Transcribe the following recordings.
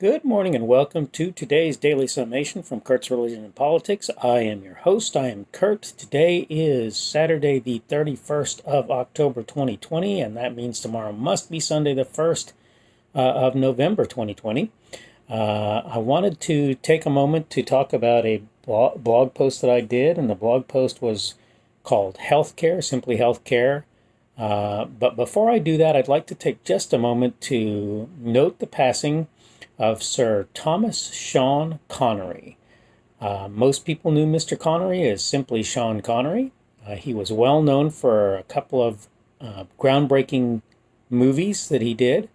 Good morning and welcome to today's Daily Summation from Kurt's Religion and Politics. I am your host. I am Kurt. Today is Saturday, the 31st of October 2020, and that means tomorrow must be Sunday, the 1st of November 2020. I wanted to take a moment to talk about a blog post that I did, and the blog post was called Healthcare, Simply Healthcare. But before I do that, I'd like to take just a moment to note the passing of Sir Thomas Sean Connery. Most people knew Mr. Connery as simply Sean Connery. He was well known for a couple of groundbreaking movies that he did.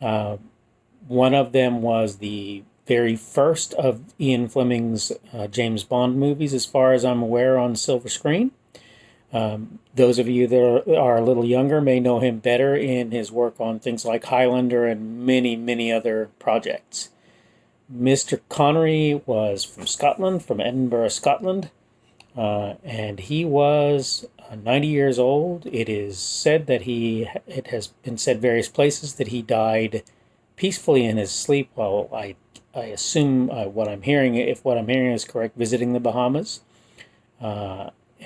One of them was the very first of Ian Fleming's James Bond movies, as far as I'm aware, on silver screen. Those of you that are a little younger may know him better in his work on things like Highlander and many, many other projects. Mr. Connery was from Scotland, from Edinburgh, Scotland, and he was 90 years old. It is said that it has been said various places that he died peacefully in his sleep. Well, I assume what I'm hearing, if what I'm hearing is correct, visiting the Bahamas.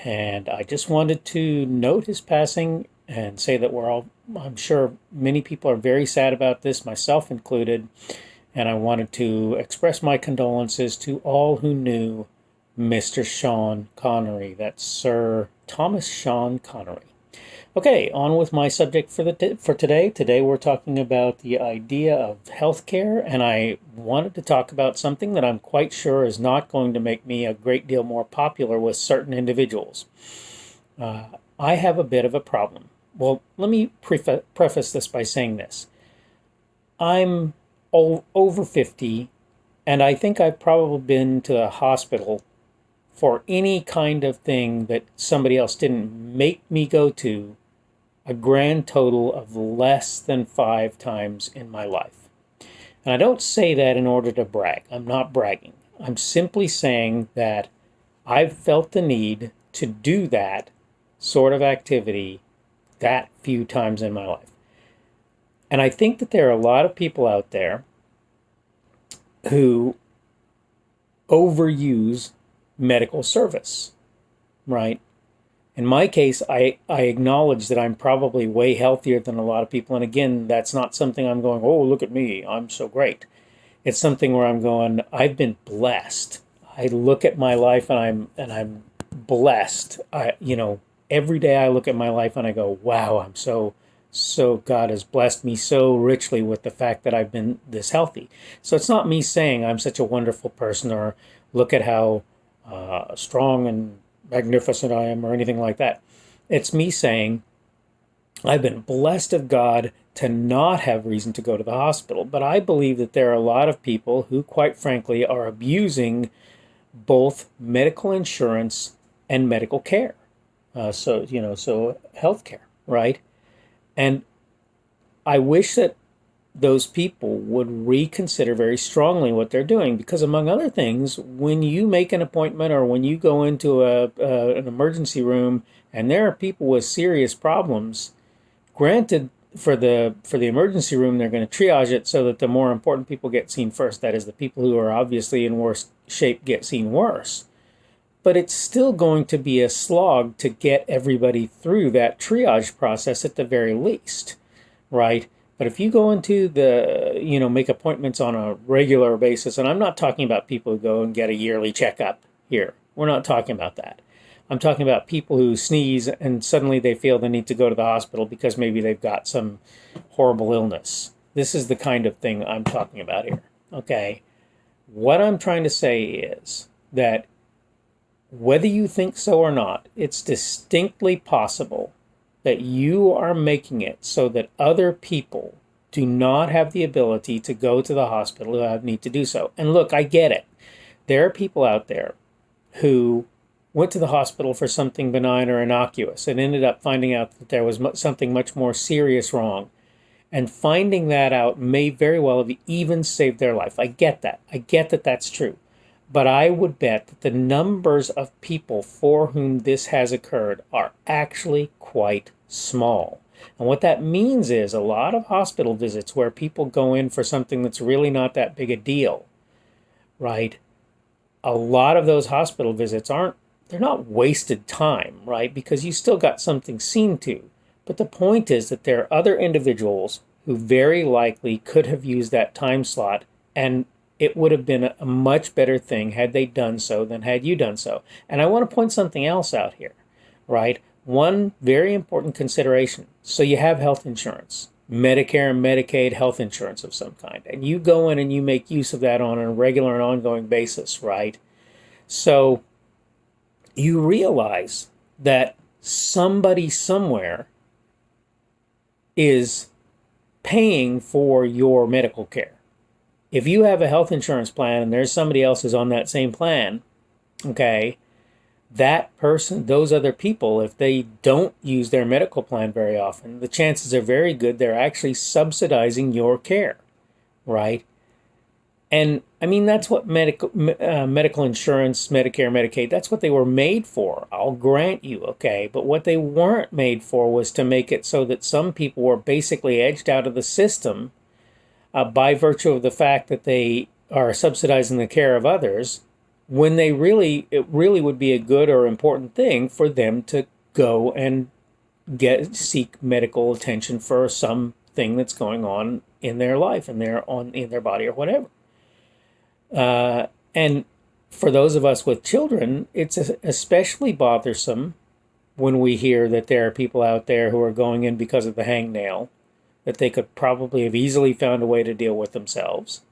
And I just wanted to note his passing and say that I'm sure many people are very sad about this, myself included. And I wanted to express my condolences to all who knew Mr. Sean Connery. That's Sir Thomas Sean Connery. Okay, on with my subject for today. Today we're talking about the idea of healthcare, and I wanted to talk about something that I'm quite sure is not going to make me a great deal more popular with certain individuals. I have a bit of a problem. Well, let me preface this by saying this. I'm over 50, and I think I've probably been to a hospital for any kind of thing that somebody else didn't make me go to a grand total of less than 5 times in my life. And I don't say that in order to brag. I'm not bragging. I'm simply saying that I've felt the need to do that sort of activity that few times in my life. And I think that there are a lot of people out there who overuse medical service, right? In my case, I acknowledge that I'm probably way healthier than a lot of people. And again, that's not something I'm going, oh, look at me, I'm so great. It's something where I'm going, I've been blessed. I look at my life and I'm blessed. Every day I look at my life and I go, wow, I'm so God has blessed me so richly with the fact that I've been this healthy. So it's not me saying I'm such a wonderful person or look at how strong and magnificent I am or anything like that. It's me saying I've been blessed of God to not have reason to go to the hospital. But I believe that there are a lot of people who, quite frankly, are abusing both medical insurance and medical care. So healthcare, right? And I wish that those people would reconsider very strongly what they're doing, because among other things, when you make an appointment or when you go into an emergency room and there are people with serious problems, granted for the emergency room they're going to triage it so that the more important people get seen first. That is, the people who are obviously in worse shape get seen worse. But it's still going to be a slog to get everybody through that triage process at the very least, right? But if you go into make appointments on a regular basis, and I'm not talking about people who go and get a yearly checkup here. We're not talking about that. I'm talking about people who sneeze and suddenly they feel the need to go to the hospital because maybe they've got some horrible illness. This is the kind of thing I'm talking about here, okay? What I'm trying to say is that whether you think so or not, it's distinctly possible that you are making it so that other people do not have the ability to go to the hospital who have need to do so. And look, I get it. There are people out there who went to the hospital for something benign or innocuous and ended up finding out that there was something much more serious wrong. And finding that out may very well have even saved their life. I get that. I get that that's true. But I would bet that the numbers of people for whom this has occurred are actually quite small. And what that means is a lot of hospital visits where people go in for something that's really not that big a deal, right? A lot of those hospital visits they're not wasted time, right? Because you still got something seen to. But the point is that there are other individuals who very likely could have used that time slot, and it would have been a much better thing had they done so than had you done so. And I want to point something else out here, right? One very important consideration. So you have health insurance, Medicare and Medicaid health insurance of some kind, and you go in and you make use of that on a regular and ongoing basis, right? So you realize that somebody somewhere is paying for your medical care. If you have a health insurance plan and there's somebody else who's on that same plan, okay, that person, those other people, if they don't use their medical plan very often, the chances are very good they're actually subsidizing your care, right? And I mean, that's what medical insurance, Medicare, Medicaid, that's what they were made for. I'll grant you, okay? But what they weren't made for was to make it so that some people were basically edged out of the system by virtue of the fact that they are subsidizing the care of others, when it really would be a good or important thing for them to go and seek medical attention for something that's going on in their life, in their body or whatever. And for those of us with children, it's especially bothersome when we hear that there are people out there who are going in because of the hangnail, that they could probably have easily found a way to deal with themselves.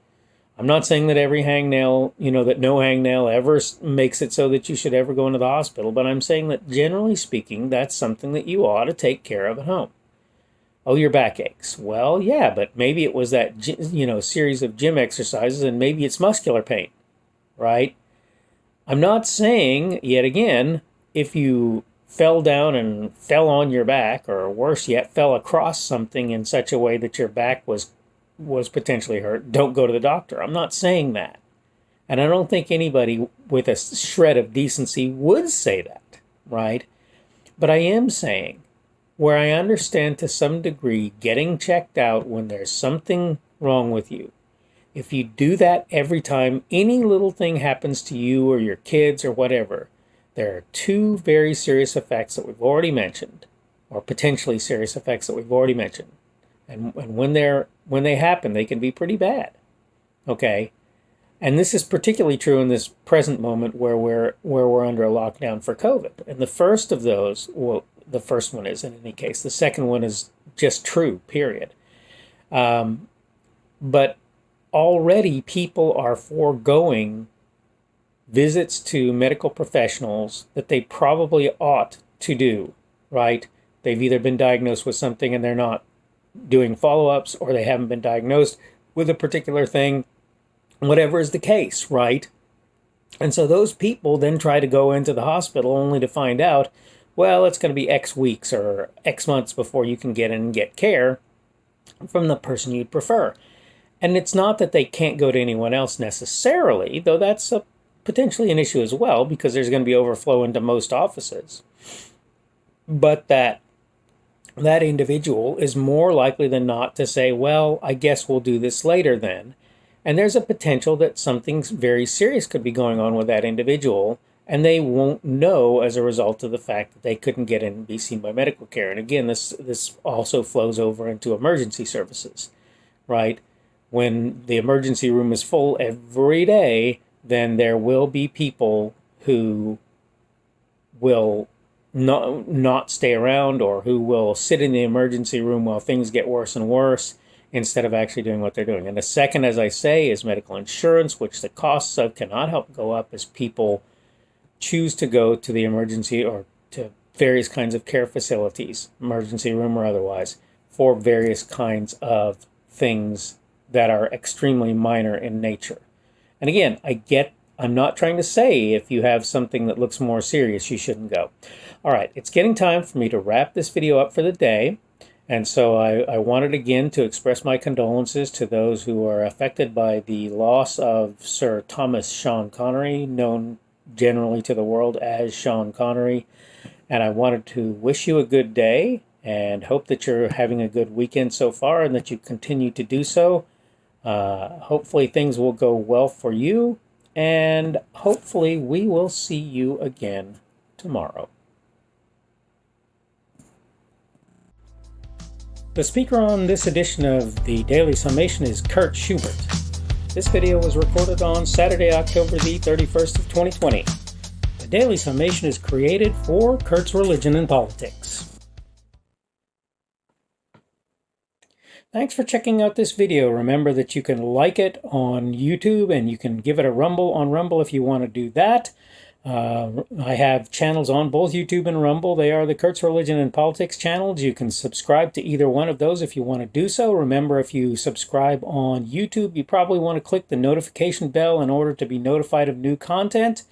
I'm not saying that every hangnail, that no hangnail ever makes it so that you should ever go into the hospital, but I'm saying that generally speaking, that's something that you ought to take care of at home. Oh, your back aches. Well, yeah, but maybe it was that, series of gym exercises, and maybe it's muscular pain, right? I'm not saying, yet again, if you fell down and fell on your back, or worse yet, fell across something in such a way that your back was potentially hurt, don't go to the doctor. I'm not saying that. And I don't think anybody with a shred of decency would say that, right? But I am saying, where I understand to some degree getting checked out when there's something wrong with you, if you do that every time any little thing happens to you or your kids or whatever, there are two very serious effects that we've already mentioned, or potentially serious effects that we've already mentioned. And when they happen, they can be pretty bad. Okay? And this is particularly true in this present moment where we're under a lockdown for COVID. And the first of those, well, the first one is in any case. The second one is just true, period. But already people are foregoing visits to medical professionals that they probably ought to do, right? They've either been diagnosed with something and they're not doing follow-ups, or they haven't been diagnosed with a particular thing, whatever is the case, right? And so those people then try to go into the hospital only to find out, well, it's going to be X weeks or X months before you can get in and get care from the person you'd prefer. And it's not that they can't go to anyone else necessarily, though that's potentially an issue as well, because there's going to be overflow into most offices. But that individual is more likely than not to say, well, I guess we'll do this later then. And there's a potential that something very serious could be going on with that individual, and they won't know as a result of the fact that they couldn't get in and be seen by medical care. And again, this also flows over into emergency services, right? When the emergency room is full every day, then there will be people who will not stay around, or who will sit in the emergency room while things get worse and worse instead of actually doing what they're doing. And the second, as I say, is medical insurance, which the costs of cannot help go up as people choose to go to the emergency or to various kinds of care facilities, emergency room or otherwise, for various kinds of things that are extremely minor in nature. And again, I'm not trying to say if you have something that looks more serious, you shouldn't go. All right, it's getting time for me to wrap this video up for the day. And so I wanted again to express my condolences to those who are affected by the loss of Sir Thomas Sean Connery, known generally to the world as Sean Connery. And I wanted to wish you a good day. and hope that you're having a good weekend so far and that you continue to do so. Hopefully things will go well for you, and hopefully we will see you again tomorrow. The speaker on this edition of the Daily Summation is Kurt Schubert. This video was recorded on Saturday, October the 31st of 2020. The Daily Summation is created for Kurt's Religion and Politics. Thanks for checking out this video. Remember that you can like it on YouTube and you can give it a rumble on Rumble if you want to do that. I have channels on both YouTube and Rumble. They are the Kurt's Religion and Politics channels. You can subscribe to either one of those if you want to do so. Remember, if you subscribe on YouTube, you probably want to click the notification bell in order to be notified of new content.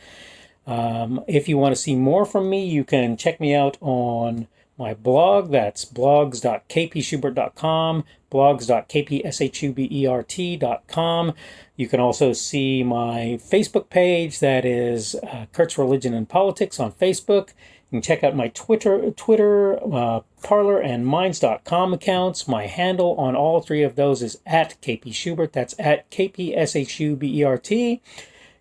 If you want to see more from me, you can check me out on my blog. That's blogs.kpschubert.com, blogs.kpschubert.com. You can also see my Facebook page. That is Kurt's Religion and Politics on Facebook. You can check out my Twitter, Parler, and Minds.com accounts. My handle on all three of those is at kpschubert. That's at kpschubert.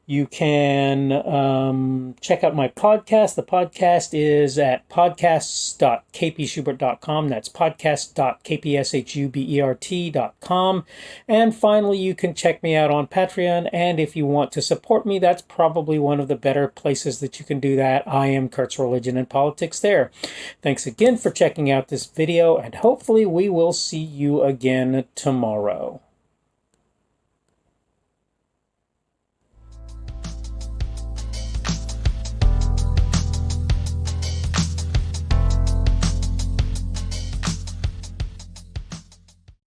You can check out my podcast. The podcast is at podcasts.kpschubert.com. That's podcast.kpschubert.com. And finally, you can check me out on Patreon. And if you want to support me, that's probably one of the better places that you can do that. I am Kurt's Religion and Politics there. Thanks again for checking out this video, and hopefully we will see you again tomorrow.